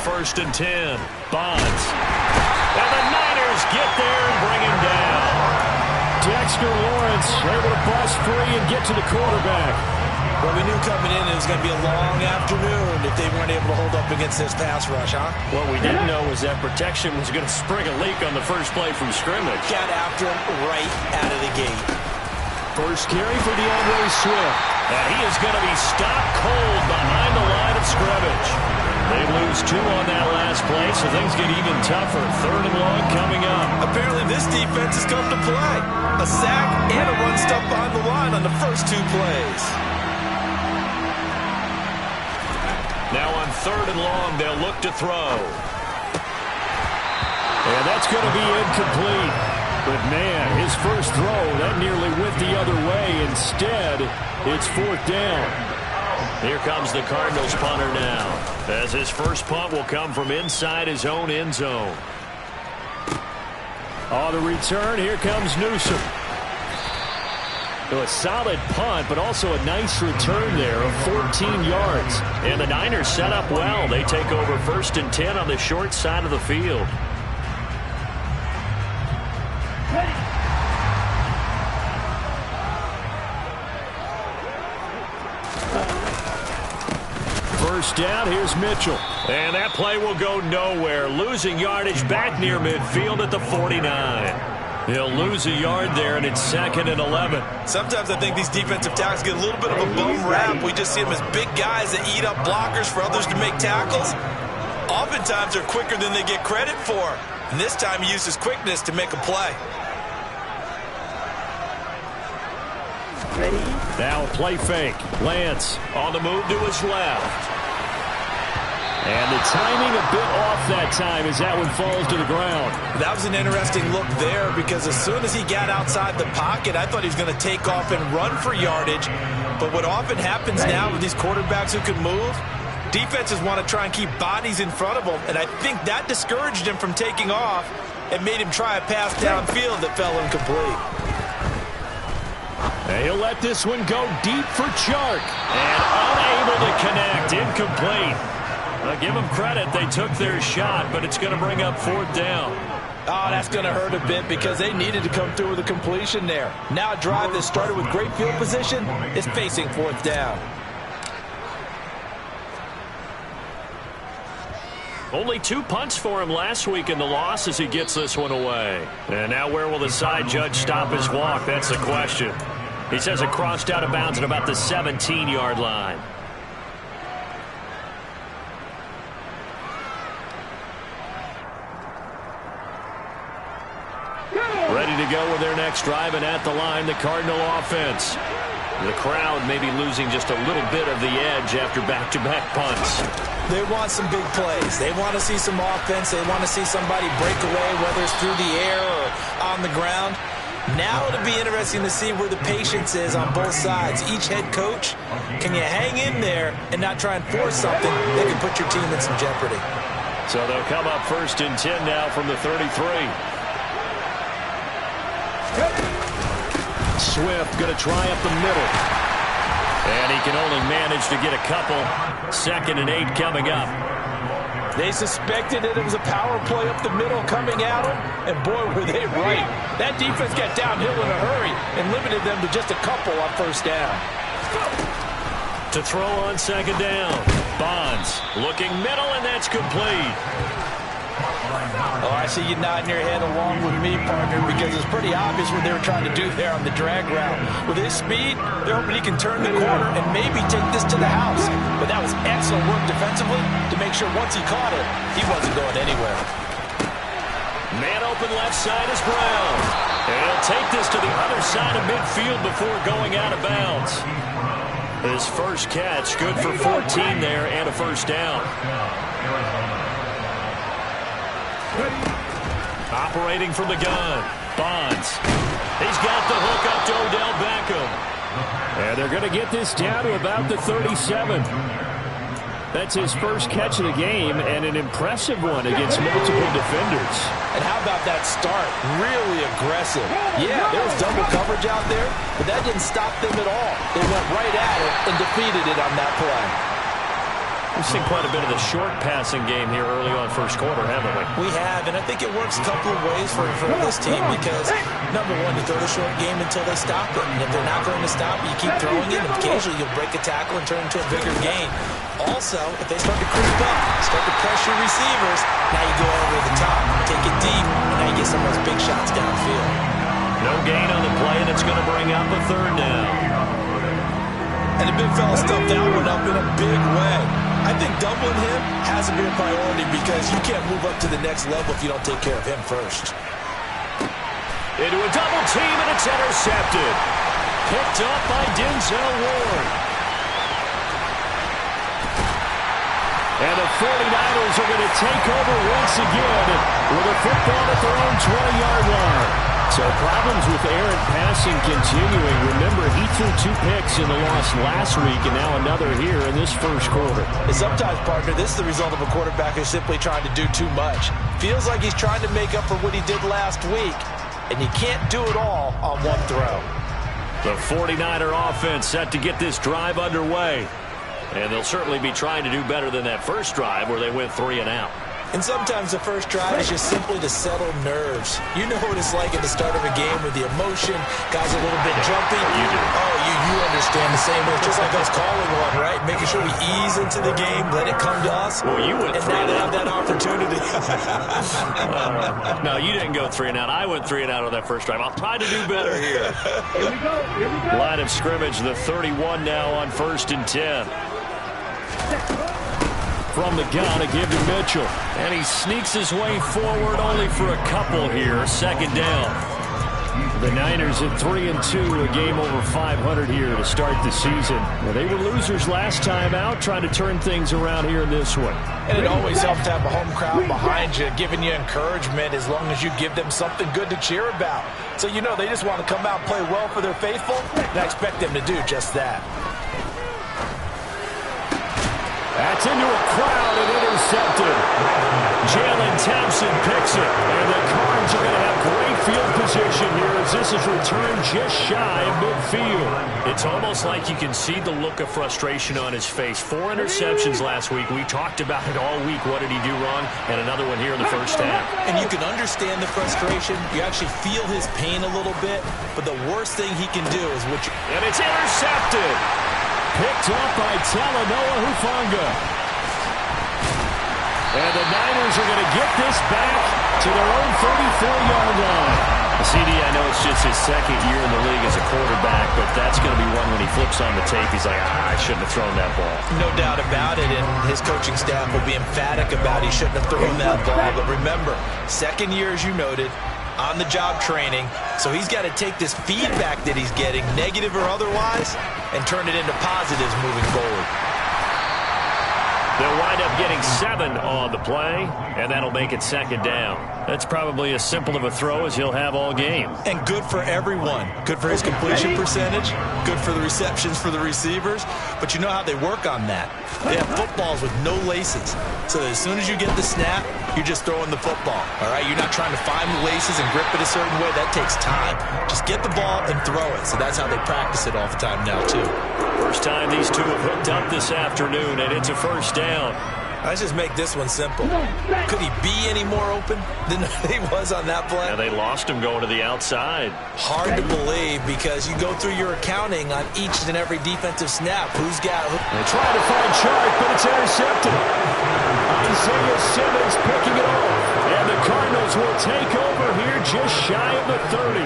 1st and 10. Bonds. And the Niners get there and bring him down. Dexter Lawrence able to bust free and get to the quarterback. Well, we knew coming in it was going to be a long afternoon if they weren't able to hold up against this pass rush, huh? What we didn't know was that protection was going to spring a leak on the first play from scrimmage. Got after him right out of the gate. First carry for DeAndre Swift. And he is going to be stopped cold behind the line of scrimmage. They lose 2 on that last play, so things get even tougher. 3rd and long coming up. Apparently this defense has come to play. A sack and a run stuff behind the line on the first 2 plays. Now on 3rd and long, they'll look to throw. And that's going to be incomplete. But, man, his first throw, that nearly went the other way. Instead, it's 4th down. Here comes the Cardinals punter now, as his first punt will come from inside his own end zone. On the return, here comes Newsom. So a solid punt, but also a nice return there of 14 yards. And the Niners set up well. They take over 1st and 10 on the short side of the field. First down, here's Mitchell. And that play will go nowhere. Losing yardage back near midfield at the 49. He'll lose a yard there, and it's 2nd and 11. Sometimes I think these defensive tackles get a little bit of a bum rap. We just see them as big guys that eat up blockers for others to make tackles. Oftentimes they're quicker than they get credit for. And this time he used his quickness to make a play. Ready? Now a play fake. Lance on the move to his left. And the timing a bit off that time as that one falls to the ground. That was an interesting look there because as soon as he got outside the pocket, I thought he was going to take off and run for yardage. But what often happens now with these quarterbacks who can move, defenses want to try and keep bodies in front of them. And I think that discouraged him from taking off and made him try a pass downfield that fell incomplete. And he'll let this one go deep for Chark. And unable to connect. Incomplete. Give them credit. They took their shot, but it's going to bring up 4th down. Oh, that's going to hurt a bit because they needed to come through with a completion there. Now a drive that started with great field position is facing 4th down. Only 2 punts for him last week in the loss as he gets this one away. And now where will the side judge stop his walk? That's the question. He says it crossed out of bounds at about the 17-yard line. Ready to go with their next drive, and at the line, the Cardinal offense. The crowd may be losing just a little bit of the edge after back-to-back punts. They want some big plays. They want to see some offense. They want to see somebody break away, whether it's through the air or on the ground. Now it'll be interesting to see where the patience is on both sides. Each head coach, can you hang in there and not try and force something that can put your team in some jeopardy? So they'll come up 1st and 10 now from the 33. Swift going to try up the middle. And he can only manage to get a couple. 2nd and 8 coming up. They suspected that it was a power play up the middle coming at them, and boy, were they right. That defense got downhill in a hurry and limited them to just a couple on 1st down. To throw on 2nd down. Bonds looking middle, and that's complete. Oh, I see you nodding your head along with me, partner, because it's pretty obvious what they were trying to do there on the drag route. With his speed, they're hoping he can turn the corner and maybe take this to the house. But that was excellent work defensively to make sure once he caught it, he wasn't going anywhere. Man open left side is Brown. And he'll take this to the other side of midfield before going out of bounds. His first catch, good for 14 there and a 1st down. Operating from the gun, Bonds. He's got the hook up to Odell Beckham. And they're going to get this down to about the 37. That's his first catch of the game, and an impressive one against multiple defenders. And how about that start? Really aggressive. Yeah, there was double coverage out there, but that didn't stop them at all. They went right at it and defeated it on that play. We've seen quite a bit of the short passing game here early on first quarter, haven't we? We have, and I think it works a couple of ways for this team because, number one, you throw the short game until they stop it. And if they're not going to stop it, you keep throwing it, and occasionally you'll break a tackle and turn into a bigger gain. Also, if they start to creep up, start to pressure receivers, now you go over the top, take it deep, and now you get some of those big shots downfield. No gain on the play, and it's going to bring up a third down. And the big fella stuffed that one up in a big way. I think doubling him has to be a priority because you can't move up to the next level if you don't take care of him first. Into a double team, and it's intercepted. Picked up by Denzel Ward. And the 49ers are going to take over once again with a football at their own 20-yard line. So problems with errant passing continuing. Remember, he threw 2 picks in the loss last week, and now another here in this first quarter. And sometimes, partner, this is the result of a quarterback who's simply trying to do too much. Feels like he's trying to make up for what he did last week, and you can't do it all on one throw. The 49er offense set to get this drive underway. And they'll certainly be trying to do better than that first drive where they went 3 and out. And sometimes the first drive is just simply to settle nerves. You know what it's like at the start of a game with the emotion, guys a little bit jumpy. You do. Oh, you understand the same way. It's just like us calling one, right? Making sure we ease into the game, let it come to us. Well, you went and 3 now and they out. have that opportunity. No, you didn't go 3 and out. I went 3 and out on that first drive. I'll try to do better here. Here we go. Line of scrimmage, the 31 now on 1st and 10. From the gun, a give to Mitchell. And he sneaks his way forward only for a couple here. 2nd down. The Niners at 3-2, a game over 500 here to start the season. Well, they were losers last time out, trying to turn things around here in this one. And it always helps to have a home crowd behind you, giving you encouragement as long as you give them something good to cheer about. So you know they just want to come out and play well for their faithful, and I expect them to do just that. That's into a crowd and intercepted. Jalen Thompson picks it. And the Cards are going to have great field position here as this is returned just shy of midfield. It's almost like you can see the look of frustration on his face. 4 interceptions last week. We talked about it all week. What did he do wrong? And another one here in the first half. And you can understand the frustration. You actually feel his pain a little bit. But the worst thing he can do is what you... And it's intercepted. Picked up by Talanoa Hufanga. And the Niners are going to get this back to their own 34-yard line. CD, I know it's just his 2nd year in the league as a quarterback, but that's going to be one when he flips on the tape. He's like, I shouldn't have thrown that ball. No doubt about it, and his coaching staff will be emphatic about he shouldn't have thrown that ball. But remember, 2nd year, as you noted, on-the-job training, so he's got to take this feedback that he's getting, negative or otherwise, and turn it into positives moving forward. They'll wind up getting 7 on the play, and that'll make it 2nd down. That's probably as simple of a throw as he'll have all game. And good for everyone. Good for his completion percentage, good for the receptions for the receivers, but you know how they work on that. They have footballs with no laces, so as soon as you get the snap, you're just throwing the football, all right? You're not trying to find the laces and grip it a certain way. That takes time. Just get the ball and throw it, so that's how they practice it all the time now, too. First time these two have hooked up this afternoon, and it's a 1st down. Let's just make this one simple. Could he be any more open than he was on that play? Yeah, they lost him going to the outside. Hard to believe because you go through your accounting on each and every defensive snap. Who's got who? They try to find Chark, but it's intercepted. Isaiah Simmons picking it off. And the Cardinals will take over here just shy of the 30.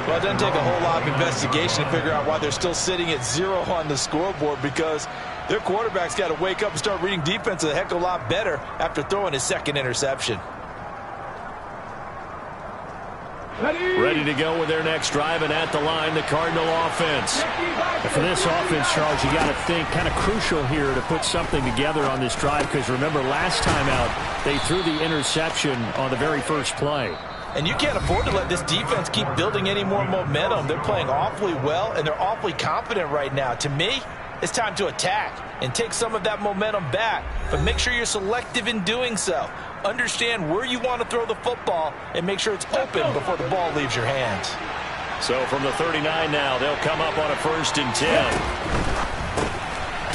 Well, it doesn't take a whole lot of investigation to figure out why they're still sitting at 0 on the scoreboard because their quarterback's got to wake up and start reading defense a heck of a lot better after throwing his 2nd interception. Ready to go with their next drive, and at the line, the Cardinal offense. And for this offense, Charles, you got to think kind of crucial here to put something together on this drive because remember last time out, they threw the interception on the very first play. And you can't afford to let this defense keep building any more momentum. They're playing awfully well, and they're awfully confident right now. To me, it's time to attack and take some of that momentum back. But make sure you're selective in doing so. Understand where you want to throw the football and make sure it's open before the ball leaves your hands. So from the 39 now, they'll come up on a 1st and 10.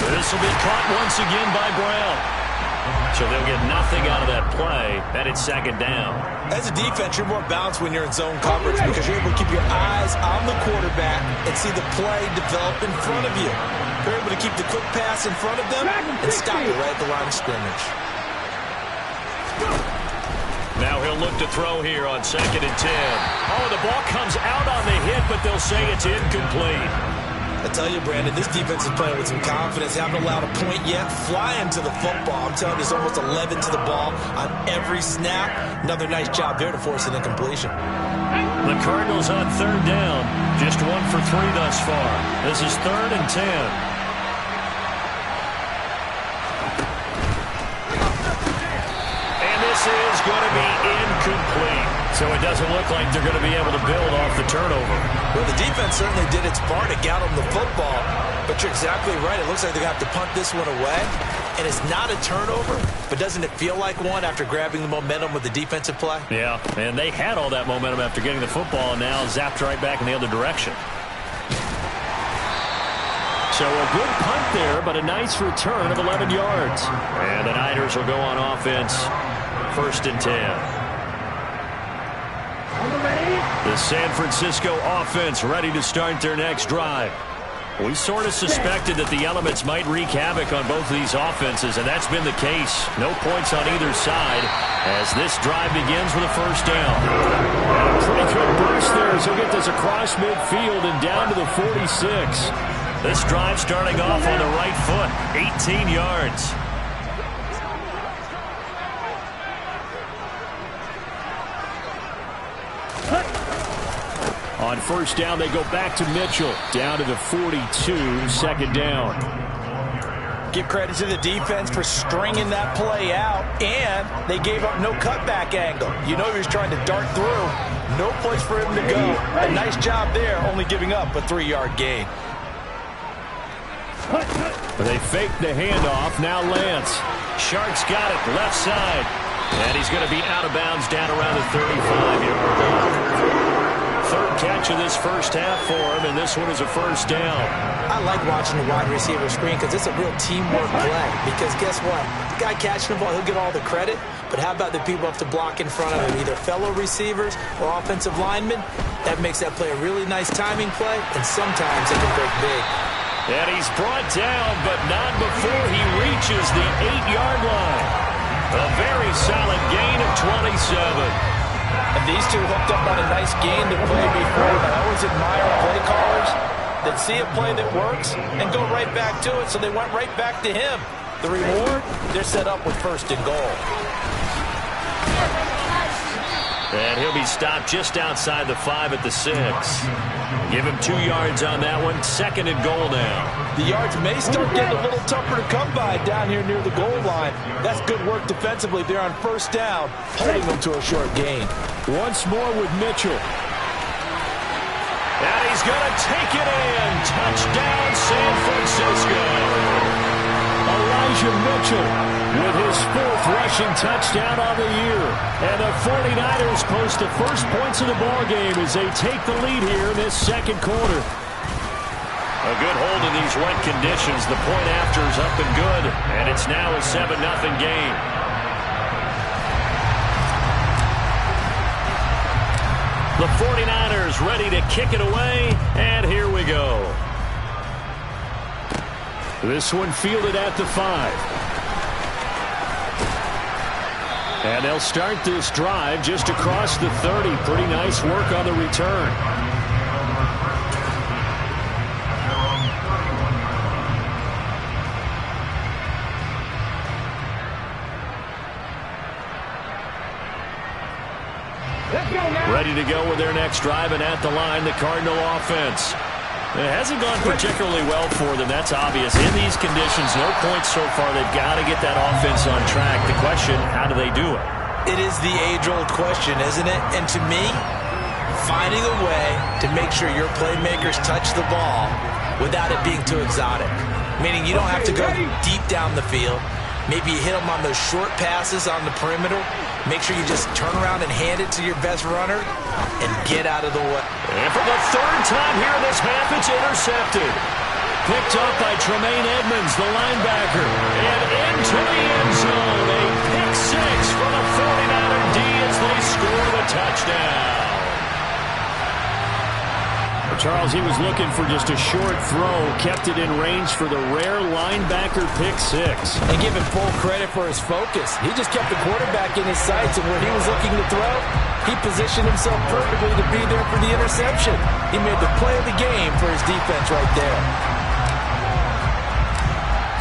This will be caught once again by Brown. So they'll get nothing out of that play, and it's second down. As a defense, you're more balanced when you're in zone coverage because you're able to keep your eyes on the quarterback and see the play develop in front of you. You're able to keep the quick pass in front of them and stop it right at the line of scrimmage. Now he'll look to throw here on 2nd and 10. Oh, the ball comes out on the hit, but they'll say it's incomplete. I tell you, Brandon, this defense is playing with some confidence. Haven't allowed a point yet. Flying to the football. I'm telling you, there's almost 11 to the ball on every snap. Another nice job there to force an incompletion. The Cardinals on 3rd down. Just 1 for 3 thus far. This is 3rd and 10. And this is going to be incomplete. So it doesn't look like they're going to be able to build off the turnover. Well, the defense certainly did its part to get them the football. But you're exactly right. It looks like they got to punt this one away. And it's not a turnover, but doesn't it feel like one after grabbing the momentum with the defensive play? Yeah, and they had all that momentum after getting the football and now zapped right back in the other direction. So a good punt there, but a nice return of 11 yards. And the Niners will go on offense, 1st and 10. The San Francisco offense ready to start their next drive. We sort of suspected that the elements might wreak havoc on both of these offenses, and that's been the case. No points on either side as this drive begins with a 1st down. And a pretty good burst there as he'll get this across midfield and down to the 46. This drive starting off on the right foot, 18 yards. On 1st down, they go back to Mitchell. Down to the 42, 2nd down. Give credit to the defense for stringing that play out, and they gave up no cutback angle. You know he was trying to dart through. No place for him to go. A nice job there, only giving up a 3-yard gain. They fake the handoff. Now Lance. Shark's got it, left side. And he's going to be out of bounds down around the 35-yard line. 3rd catch of this first half for him, and this one is a 1st down. I like watching the wide receiver screen because it's a real teamwork play. Because guess what? The guy catching the ball, he'll get all the credit. But how about the people who have to block in front of him, either fellow receivers or offensive linemen? That makes that play a really nice timing play, and sometimes it can break big. And he's brought down, but not before he reaches the 8-yard line. A very solid gain of 27. And these two hooked up on a nice game to play before. But I always admire play callers that see a play that works and go right back to it. So they went right back to him. The reward, they're set up with 1st and goal. And he'll be stopped just outside the 5 at the 6. Give him 2 yards on that one. 2nd and goal now. The yards may start getting a little tougher to come by down here near the goal line. That's good work defensively there on 1st down, holding them to a short gain. Once more with Mitchell. And he's going to take it in. Touchdown, San Francisco. Elijah Mitchell with his 4th rushing touchdown on the year. And the 49ers post the first points of the ballgame as they take the lead here in this 2nd quarter. A good hold in these wet conditions. The point after is up and good. And it's now a 7-0 game. The 49ers ready to kick it away. And here we go. This one fielded at the 5. And they'll start this drive just across the 30. Pretty nice work on the return. Ready to go with their next drive, and at the line, the Cardinal offense. It hasn't gone particularly well for them. That's obvious. In these conditions, no points so far. They've got to get that offense on track. The question, how do they do it? It is the age-old question, isn't it? And to me, finding a way to make sure your playmakers touch the ball without it being too exotic. Meaning you don't have to go deep down the field. Maybe you hit them on those short passes on the perimeter. Make sure you just turn around and hand it to your best runner and get out of the way. And for the 3rd time here in this half, it's intercepted. picked up by Tremaine Edmonds, the linebacker. And into the end zone. A pick six for the 49er D as they score the touchdown. Charles, he was looking for just a short throw, kept it in range for the rare linebacker pick six. And give him full credit for his focus. He just kept the quarterback in his sights, and where he was looking to throw, he positioned himself perfectly to be there for the interception. He made the play of the game for his defense right there.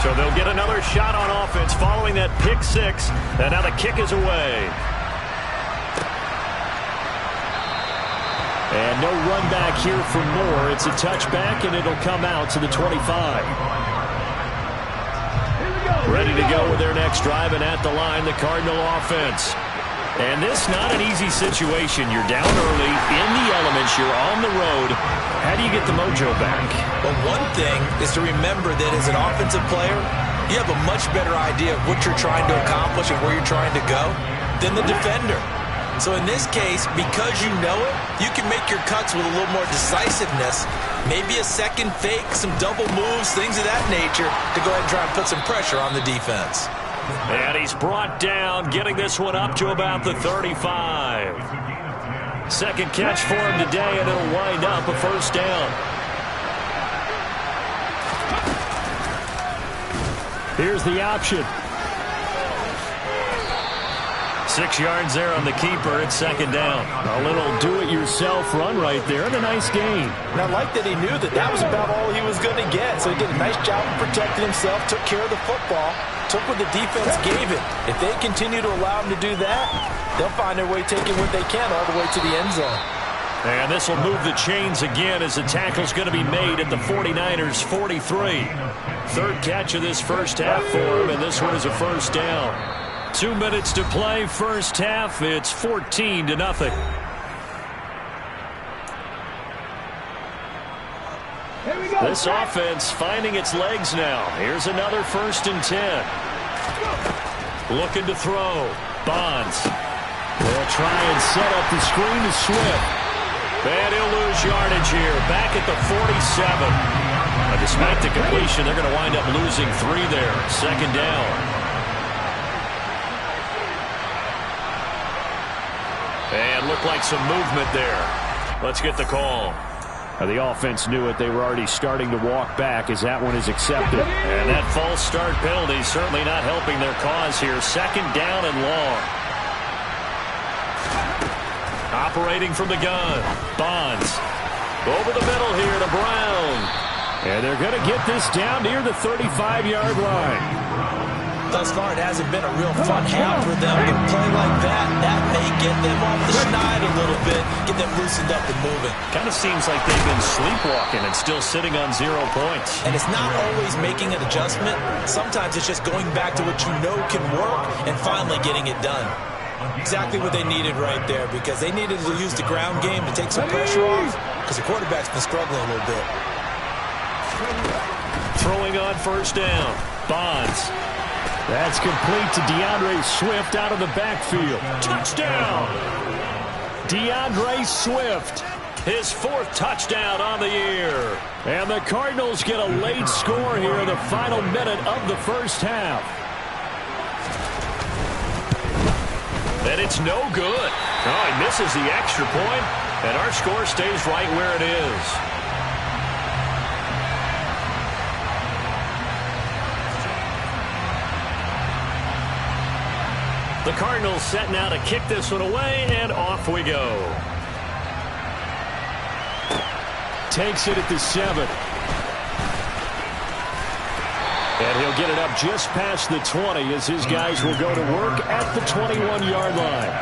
So they'll get another shot on offense following that pick six, and now the kick is away. And no run back here for Moore. It's a touchback, and it'll come out to the 25. Ready to go with their next drive, and at the line, the Cardinal offense. And this not an easy situation. You're down early, in the elements, you're on the road. How do you get the mojo back? Well, one thing is to remember that as an offensive player, you have a much better idea of what you're trying to accomplish and where you're trying to go than the defender. So in this case, because you know it, you can make your cuts with a little more decisiveness. Maybe a second fake, some double moves, things of that nature to go ahead and try and put some pressure on the defense. And he's brought down, getting this one up to about the 35. Second catch for him today, and it'll wind up a first down. Here's the option. 6 yards there on the keeper. It's second down. A little do-it-yourself run right there, and a nice gain. And I like that he knew that that was about all he was going to get. So he did a nice job of protecting himself, took care of the football, took what the defense gave him. If they continue to allow him to do that, they'll find their way taking what they can all the way to the end zone. And this will move the chains again as the tackle's going to be made at the 49ers 43. Third catch of this first half for him, and this one is a first down. 2 minutes to play, first half. It's 14-0. This offense finding its legs now. Here's another 1st and 10. Looking to throw. Bonds. They'll try and set up the screen to Swift. And he'll lose yardage here. Back at the 47. Despite the completion, they're going to wind up losing 3 there. Second down. And looked like some movement there. Let's get the call. The offense knew it. They were already starting to walk back as that one is accepted. And that false start penalty certainly not helping their cause here. Second down and long. Operating from the gun. Bonds. Over the middle here to Brown. And they're going to get this down near the 35-yard line. Thus far, it hasn't been a real fun half for them, but a play like that may get them off the schneid a little bit, get them loosened up and moving. Kind of seems like they've been sleepwalking and still sitting on 0 points. And it's not always making an adjustment. Sometimes it's just going back to what you know can work and finally getting it done. Exactly what they needed right there, because they needed to use the ground game to take some pressure off, because the quarterback's been struggling a little bit. Throwing on first down. Bonds. That's complete to DeAndre Swift out of the backfield. Touchdown! DeAndre Swift. His 4th touchdown on the year. And the Cardinals get a late score here in the final minute of the first half. And it's no good. Oh, he misses the extra point, and our score stays right where it is. The Cardinals set now to kick this one away, and off we go. Takes it at the 7. And he'll get it up just past the 20 as his guys will go to work at the 21-yard line.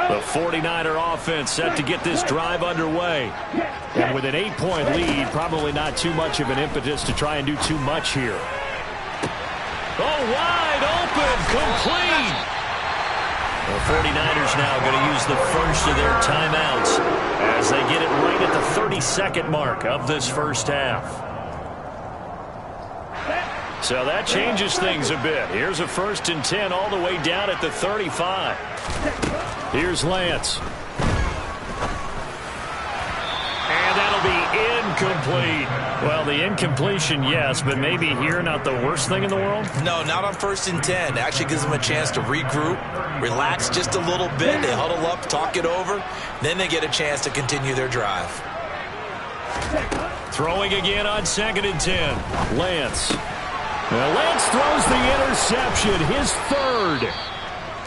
The 49er offense set to get this drive underway. And with an 8-point lead, probably not too much of an impetus to try and do too much here. Oh, wide open, complete. The 49ers now going to use the first of their timeouts as they get it right at the 32nd mark of this first half. So that changes things a bit. Here's a 1st and 10 all the way down at the 35. Here's Lance. And that'll be incomplete. Well, the incompletion, yes, but maybe here not the worst thing in the world? No, not on 1st and 10. Actually gives them a chance to regroup, relax just a little bit. They huddle up, talk it over. Then they get a chance to continue their drive. Throwing again on 2nd and 10. Lance. Now Lance throws the interception, his 3rd.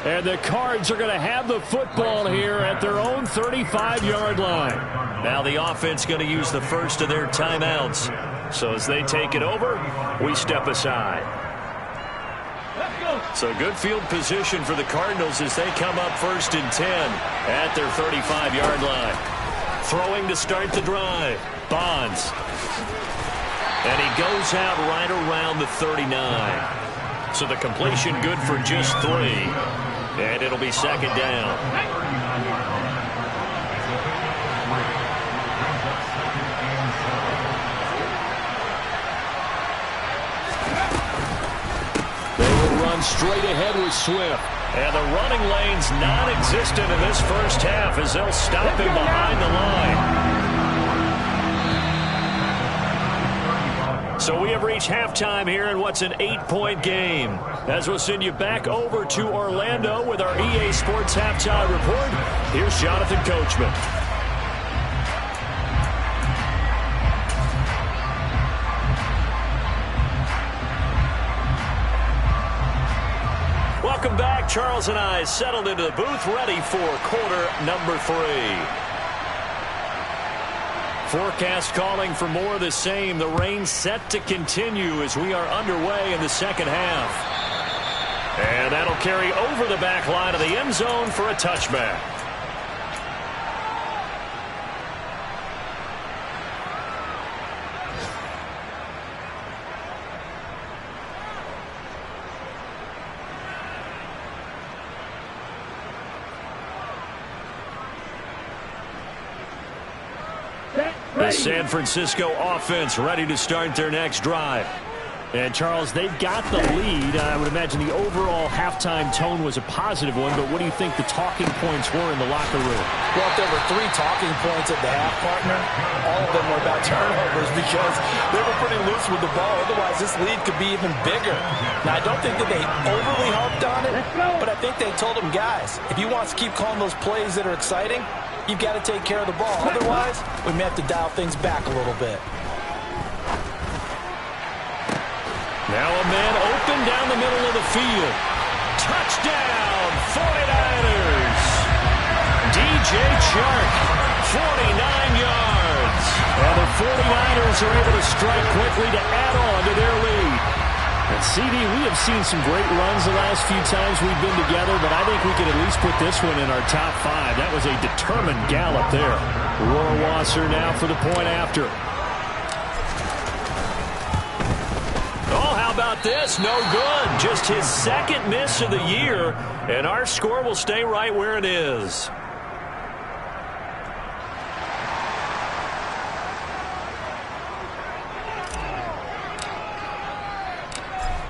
And the Cards are going to have the football here at their own 35-yard line. Now the offense going to use the first of their timeouts. So as they take it over, we step aside. So good field position for the Cardinals as they come up 1st and 10 at their 35-yard line. Throwing to start the drive. Bonds. And he goes out right around the 39. So the completion good for just 3. And it'll be 2nd down. They will run straight ahead with Swift. And the running lane's non-existent in this first half as they'll stop him behind the line. So we have reached halftime here in what's an 8-point game. As we'll send you back over to Orlando with our EA Sports Halftime Report, here's Jonathan Coachman. Welcome back. Charles and I settled into the booth, ready for quarter number 3. Forecast calling for more of the same. The rain set to continue as we are underway in the second half. And that'll carry over the back line of the end zone for a touchback. The San Francisco offense ready to start their next drive. And, Charles, they've got the lead. I would imagine the overall halftime tone was a positive one, but what do you think the talking points were in the locker room? Well, if there were 3 talking points at the half, partner, all of them were about turnovers because they were pretty loose with the ball. Otherwise, this lead could be even bigger. Now, I don't think that they overly harped on it, but I think they told them, guys, if you want to keep calling those plays that are exciting, you've got to take care of the ball. Otherwise, we may have to dial things back a little bit. Now a man open down the middle of the field. Touchdown, 49ers. DJ Chark, 49 yards. And the 49ers are able to strike quickly to add on to their lead. And CD, we have seen some great runs the last few times we've been together, but I think we could at least put this one in our top 5. That was a determined gallop there. Rohrwasser now for the point after. Oh, how about this? No good. Just his 2nd miss of the year, and our score will stay right where it is.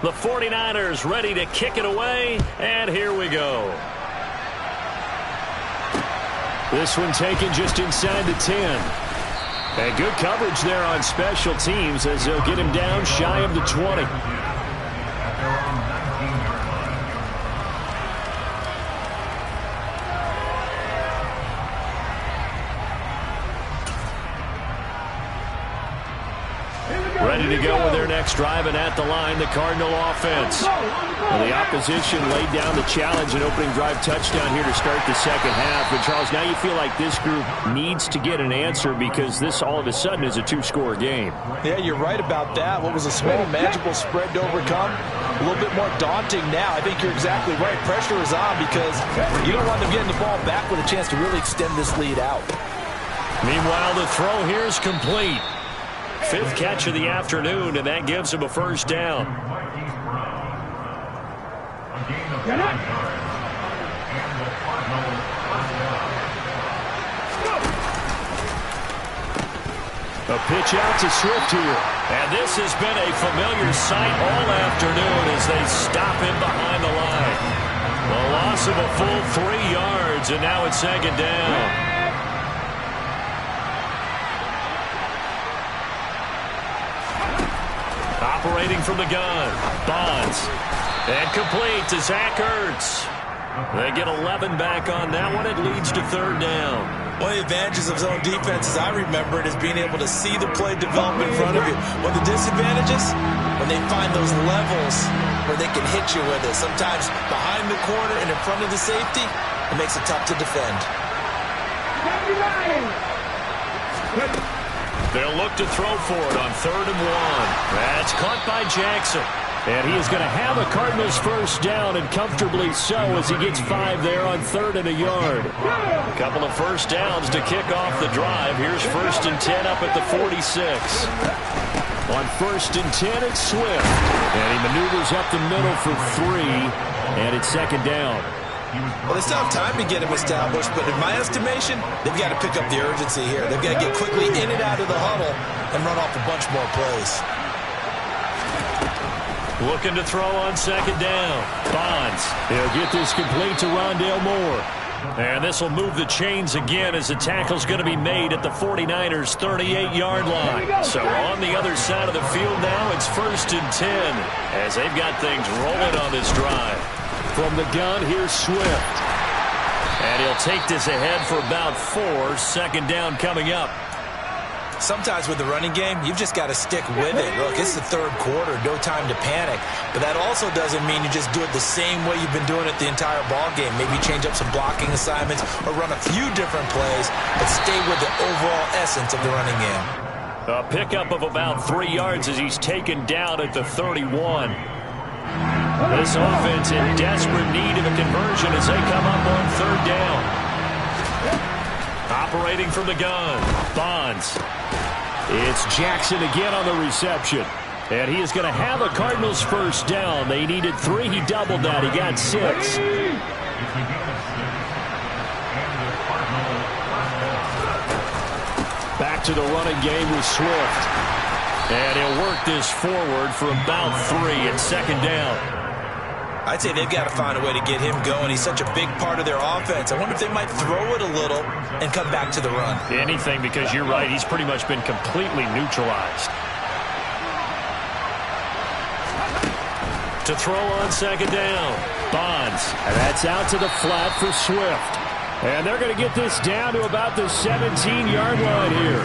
The 49ers ready to kick it away, and here we go. This one taken just inside the 10. And good coverage there on special teams as they'll get him down shy of the 20. Ready to go with their next drive, and at the line, the Cardinal offense. Well, the opposition laid down the challenge and opening drive touchdown here to start the second half. But, Charles, now you feel like this group needs to get an answer because this all of a sudden is a 2-score game. Yeah, you're right about that. What was a small, manageable spread to overcome, a little bit more daunting now. I think you're exactly right. Pressure is on because you don't want them getting the ball back with a chance to really extend this lead out. Meanwhile, the throw here is complete. 5th catch of the afternoon, and that gives him a first down. A pitch out to Swift here. And this has been a familiar sight all afternoon as they stop him behind the line. A loss of a full 3 yards, and now it's second down. Operating from the gun, Bonds. And complete to Zach Ertz. They get 11 back on that one. It leads to third down. One of the advantages of zone defense, as I remember it, is being able to see the play develop in front of you. One of the disadvantages, when they find those levels where they can hit you with it. Sometimes behind the corner and in front of the safety, it makes it tough to defend. They'll look to throw for it on 3rd and 1. That's caught by Jackson. And he is going to have a Cardinals first down, and comfortably so, as he gets 5 there on 3rd and a yard. A couple of first downs to kick off the drive. Here's 1st and 10 up at the 46. On 1st and 10, it's Swift. And he maneuvers up the middle for 3, and it's second down. Well, they still have time to get him established, but in my estimation, they've got to pick up the urgency here. They've got to get quickly in and out of the huddle and run off a bunch more plays. Looking to throw on second down. Bonds. He'll get this complete to Rondale Moore. And this will move the chains again as the tackle's going to be made at the 49ers' 38-yard line. So on the other side of the field now, it's 1st and 10 as they've got things rolling on this drive. From the gun, here's Swift. And he'll take this ahead for about 4. Second down coming up. Sometimes with the running game, you've just got to stick with it. Look, it's the 3rd quarter, no time to panic. But that also doesn't mean you just do it the same way you've been doing it the entire ball game. Maybe change up some blocking assignments or run a few different plays, but stay with the overall essence of the running game. A pickup of about 3 yards as he's taken down at the 31. This offense in desperate need of a conversion as they come up on 3rd down. Operating from the gun, Bonds. It's Jackson again on the reception. And he is going to have a Cardinals first down. They needed 3. He doubled that. He got 6. Back to the running game with Swift. And he'll work this forward for about 3 at second down. I'd say they've got to find a way to get him going. He's such a big part of their offense. I wonder if they might throw it a little and come back to the run. Anything, because you're right. He's pretty much been completely neutralized. To throw on second down, Bonds. And that's out to the flat for Swift. And they're going to get this down to about the 17-yard line here.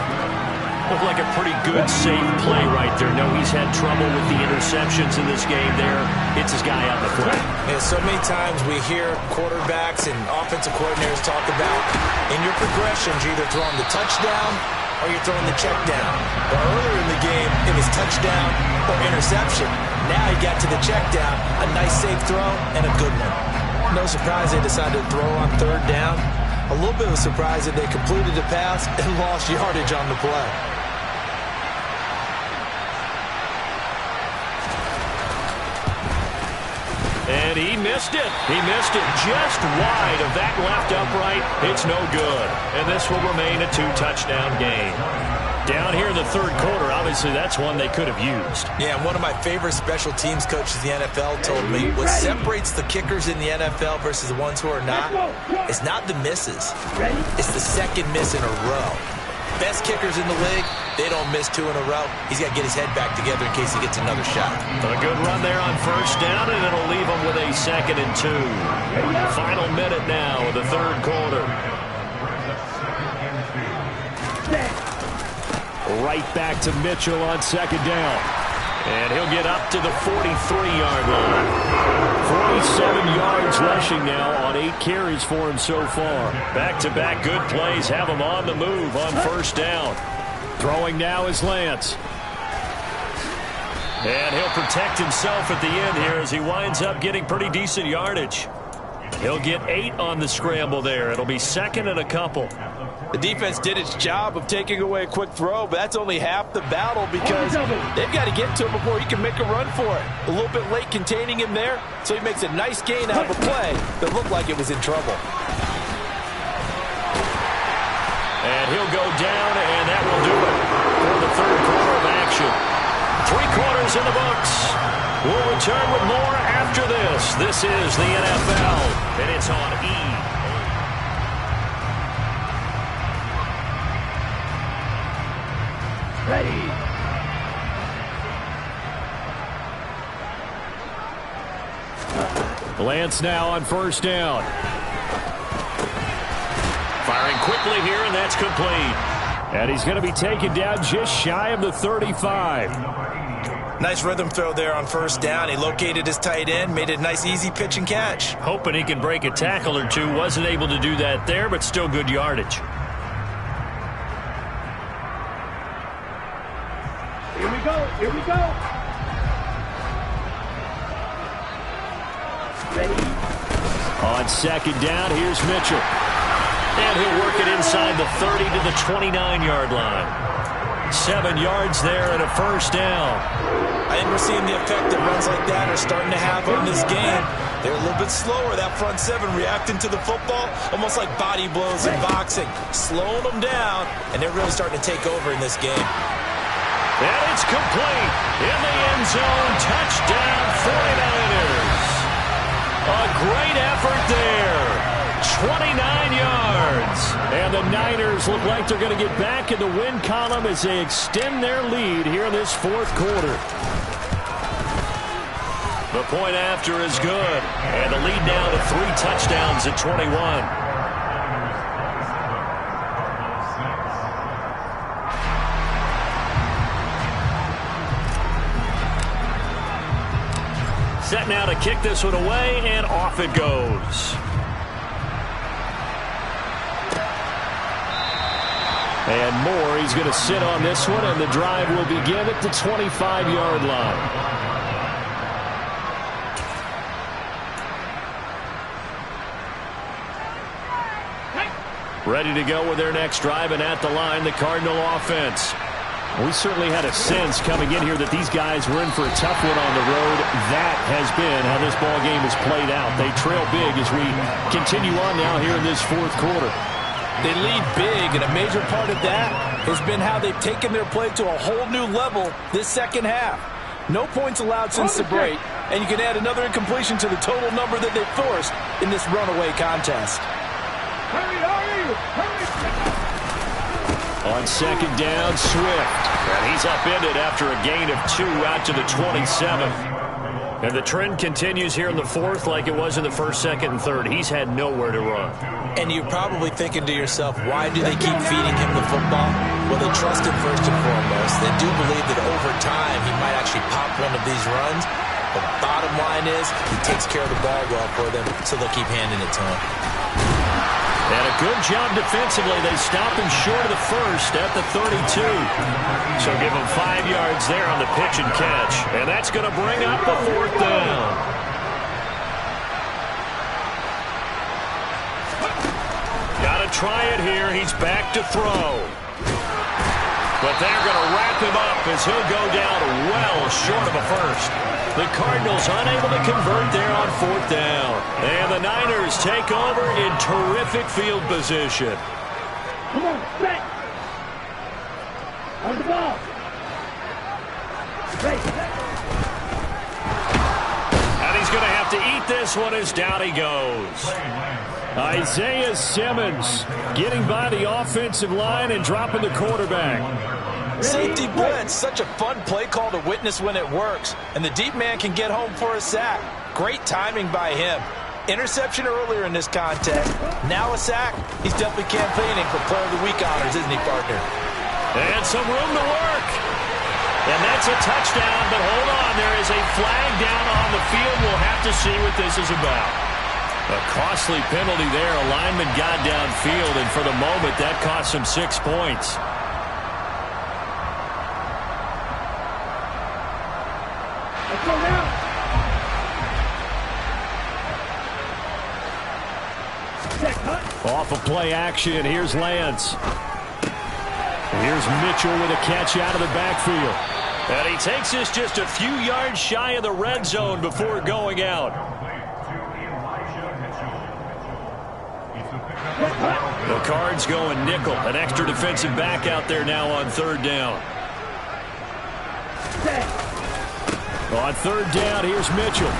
Looked like a pretty good, safe play right there. No, he's had trouble with the interceptions in this game there. Hits his guy out in the foot. Yeah, so many times we hear quarterbacks and offensive coordinators talk about in your progressions, you're either throwing the touchdown or you're throwing the check down. Well, earlier in the game, it was touchdown or interception. Now he got to the check down, a nice safe throw, and a good one. No surprise they decided to throw on 3rd down. A little bit of a surprise that they completed the pass and lost yardage on the play. And he missed it. He missed it just wide of that left upright. It's no good. And this will remain a 2-touchdown game. Down here in the 3rd quarter, obviously that's one they could have used. Yeah, and one of my favorite special teams coaches in the NFL told me what separates the kickers in the NFL versus the ones who are not is not the misses. It's the second miss in a row. Best kickers in the league, they don't miss 2 in a row. He's got to get his head back together in case he gets another shot. A good run there on first down, and it'll leave him with a 2nd and 2. Final minute now of the 3rd quarter. Right back to Mitchell on second down. And he'll get up to the 43-yard line. 47 yards rushing now on 8 carries for him so far. Back-to-back good plays have him on the move on first down. Throwing now is Lance. And he'll protect himself at the end here as he winds up getting pretty decent yardage. He'll get 8 on the scramble there. It'll be 2nd and a couple. The defense did its job of taking away a quick throw, but that's only half the battle because they've got to get to him before he can make a run for it. A little bit late containing him there, so he makes a nice gain out of a play that looked like it was in trouble. And he'll go down, and that will do it. possession. 3 quarters in the books. We'll return with more after this. This is the NFL, and it's on E! Ready. Lance now on first down. Firing quickly here, and that's complete. And he's going to be taken down just shy of the 35. Nice rhythm throw there on first down. He located his tight end, made it a nice easy pitch and catch. Hoping he can break a tackle or two. Wasn't able to do that there, but still good yardage. Here we go. Here we go. Ready. On second down, here's Mitchell. And he'll work it inside the 30 to the 29-yard line. 7 yards there and a first down. I think we're seeing the effect that runs like that are starting to have on this game. They're a little bit slower, that front 7 reacting to the football, almost like body blows in boxing, slowing them down, and they're really starting to take over in this game. And it's complete. In the end zone, touchdown 49ers. A great effort there. 29 yards. And the Niners look like they're going to get back in the win column as they extend their lead here in this fourth quarter. The point after is good. And the lead now to 3 touchdowns at 21. Set now to kick this one away, and off it goes. And Moore, he's going to sit on this one, and the drive will begin at the 25-yard line. Ready to go with their next drive, and at the line, the Cardinal offense. We certainly had a sense coming in here that these guys were in for a tough one on the road. That has been how this ball game has played out. They trail big as we continue on now here in this fourth quarter. They lead big, and a major part of that has been how they've taken their play to a whole new level this second half. No points allowed since the break, and you can add another incompletion to the total number that they forced in this runaway contest. On second down, Swift. And he's upended after a gain of 2 out to the 27. And the trend continues here in the fourth like it was in the first, second, and third. He's had nowhere to run. And you're probably thinking to yourself, why do they keep feeding him the football? Well, they trust him first and foremost. They do believe that over time he might actually pop one of these runs. But bottom line is he takes care of the ball well for them, so they'll keep handing it to him. And a good job defensively. They stopped him short of the first at the 32. So give him 5 yards there on the pitch and catch. And that's going to bring up the fourth down. Got to try it here. He's back to throw. But they're going to wrap him up as he'll go down well short of a first. The Cardinals unable to convert there on fourth down. And the Niners take over in terrific field position. Come on, back. On the ball. And he's going to have to eat this one as down he goes. Isaiah Simmons getting by the offensive line and dropping the quarterback. Safety blitz, such a fun play call to witness when it works. And the deep man can get home for a sack. Great timing by him. Interception earlier in this contest. Now a sack. He's definitely campaigning for Player of the Week honors, isn't he, partner? And some room to work. And that's a touchdown, but hold on. There is a flag down on the field. We'll have to see what this is about. A costly penalty there. A lineman got downfield, and for the moment, that cost him 6 points. Off of play action, here's Lance. Here's Mitchell with a catch out of the backfield. And he takes this just a few yards shy of the red zone before going out. The Cards going nickel. An extra defensive back out there now on third down. On third down, here's Mitchell.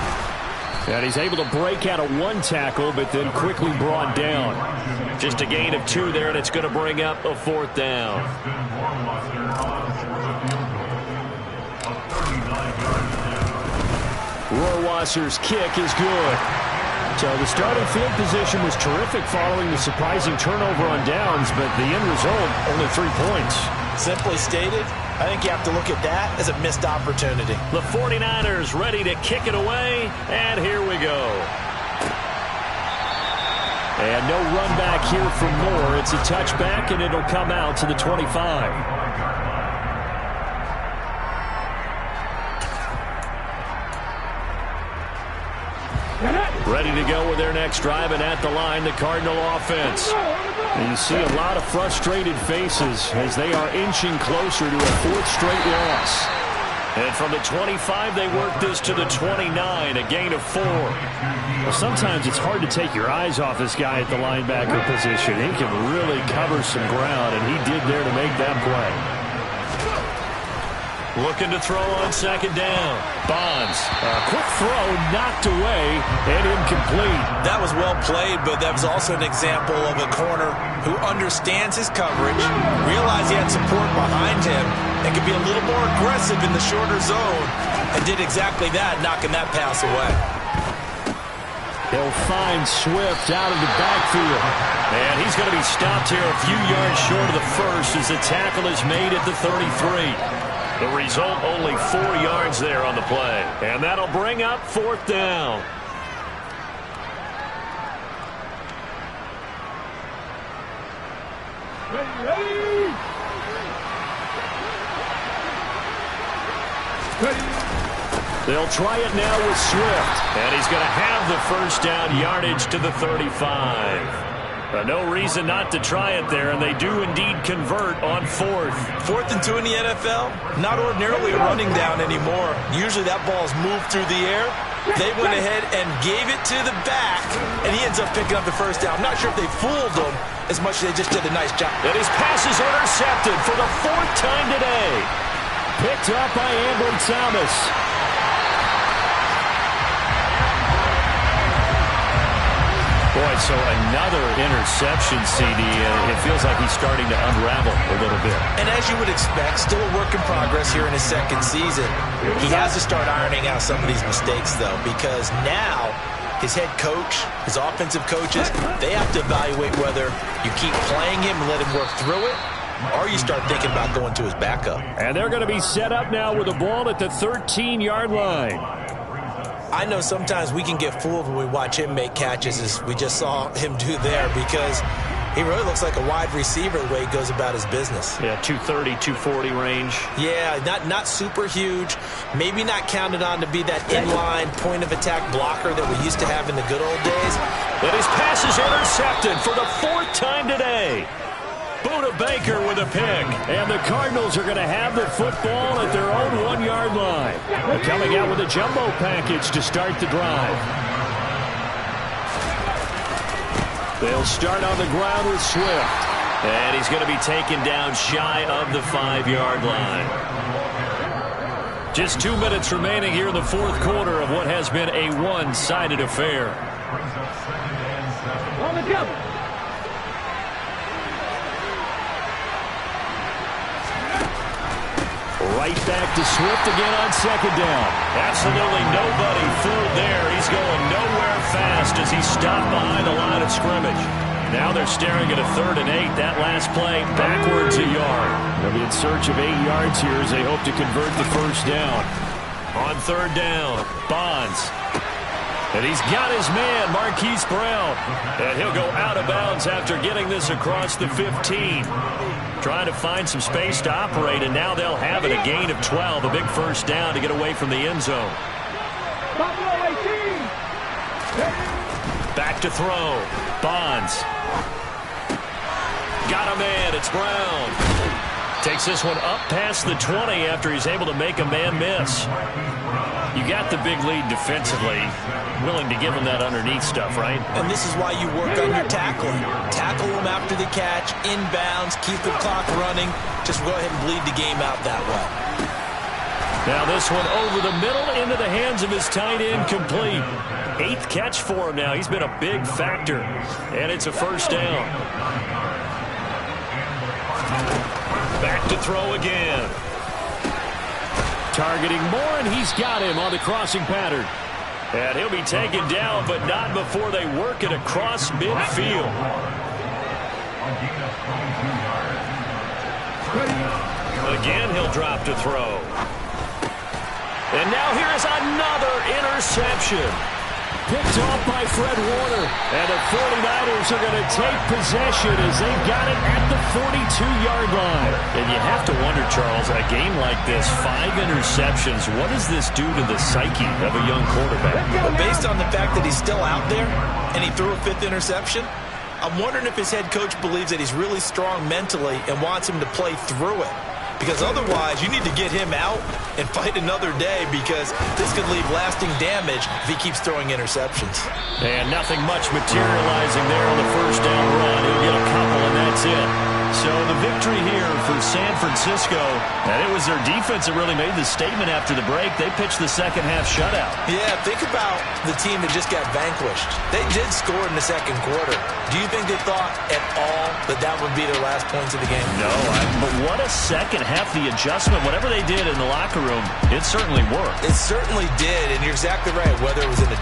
And he's able to break out of one tackle, but then quickly brought down. Just a gain of 2 there, and it's going to bring up a 4th down. Rohrwasser's kick is good. So the starting field position was terrific following the surprising turnover on downs, but the end result, only 3 points. Simply stated, I think you have to look at that as a missed opportunity. The 49ers ready to kick it away, and here we go. And no run back here for Moore. It's a touchback, and it'll come out to the 25. Ready to go with their next drive, and at the line, the Cardinal offense. And you see a lot of frustrated faces as they are inching closer to a 4th straight loss. And from the 25, they work this to the 29, a gain of 4. Well, sometimes it's hard to take your eyes off this guy at the linebacker position. He can really cover some ground, and he did there to make that play. Looking to throw on 2nd down. Bonds. A quick throw knocked away and incomplete. That was well played, but that was also an example of a corner who understands his coverage, realized he had support behind him, and could be a little more aggressive in the shorter zone, and did exactly that, knocking that pass away. They'll find Swift out of the backfield. And he's going to be stopped here a few yards short of the first as the tackle is made at the 33. The result, only 4 yards there on the play. And that'll bring up 4th down. They'll try it now with Swift. And he's going to have the first down yardage to the 35. No reason not to try it there, and they do indeed convert on 4th. 4th and 2 in the NFL, not ordinarily a running down anymore. Usually that ball's moved through the air. They went ahead and gave it to the back, and he ends up picking up the first down. I'm not sure if they fooled him as much as they just did a nice job. And his pass is intercepted for the 4th time today. Picked up by Ambry Thomas. Boy, so another interception, CD. It feels like he's starting to unravel a little bit. And as you would expect, still a work in progress here in his 2nd season. He has to start ironing out some of these mistakes, though, because now his head coach, his offensive coaches, they have to evaluate whether you keep playing him and let him work through it, or you start thinking about going to his backup. And they're going to be set up now with the ball at the 13-yard line. I know sometimes we can get fooled when we watch him make catches, as we just saw him do there, because he really looks like a wide receiver the way he goes about his business. Yeah, 230, 240 range. Yeah, not super huge. Maybe not counted on to be that inline point-of-attack blocker that we used to have in the good old days. And his pass is intercepted for the 4th time today. Buda Baker with a pick. And the Cardinals are going to have the football at their own 1-yard line. They're coming out with a jumbo package to start the drive. They'll start on the ground with Swift. And he's going to be taken down shy of the 5-yard line. Just 2 minutes remaining here in the 4th quarter of what has been a one-sided affair. On the double. Right back to Swift again on 2nd down. Absolutely nobody fooled there. He's going nowhere fast as he's stopped behind the line of scrimmage. Now they're staring at a 3rd and 8. That last play, backwards a yard. They'll be in search of 8 yards here as they hope to convert the first down. On 3rd down, Bonds. And he's got his man, Marquise Brown. And he'll go out of bounds after getting this across the 15. Trying to find some space to operate, and now they'll have it. A gain of 12, a big first down to get away from the end zone. Back to throw. Bonds. Got a man. It's Brown. Takes this one up past the 20 after he's able to make a man miss. You got the big lead defensively. Willing to give him that underneath stuff, right? And this is why you work on your tackling. Tackle them after the catch, inbounds, keep the clock running. Just go ahead and bleed the game out that way. Now this one over the middle into the hands of his tight end, complete. 8th catch for him now. He's been a big factor. And it's a first down. Back to throw again. Targeting Moore, and he's got him on the crossing pattern. And he'll be taken down, but not before they work it across midfield. Again, he'll drop to throw. And now here is another interception. Picked off by Fred Warner. And the 49ers are going to take possession as they've got it at the 42-yard line. And you have to wonder, Charles, a game like this, 5 interceptions, what does this do to the psyche of a young quarterback? Well, based on the fact that he's still out there and he threw a 5th interception, I'm wondering if his head coach believes that he's really strong mentally and wants him to play through it. Because otherwise, you need to get him out and fight another day, because this could leave lasting damage if he keeps throwing interceptions. And nothing much materializing there on the first down run. He'll get a couple, and that's it. So the victory here for San Francisco, and it was their defense that really made the statement after the break. They pitched the second half shutout. Yeah, think about the team that just got vanquished. They did score in the second quarter. Do you think they thought at all that that would be their last points of the game? No, but what a second half. The adjustment, whatever they did in the locker room, it certainly worked. It certainly did, and you're exactly right. Whether it was an adjustment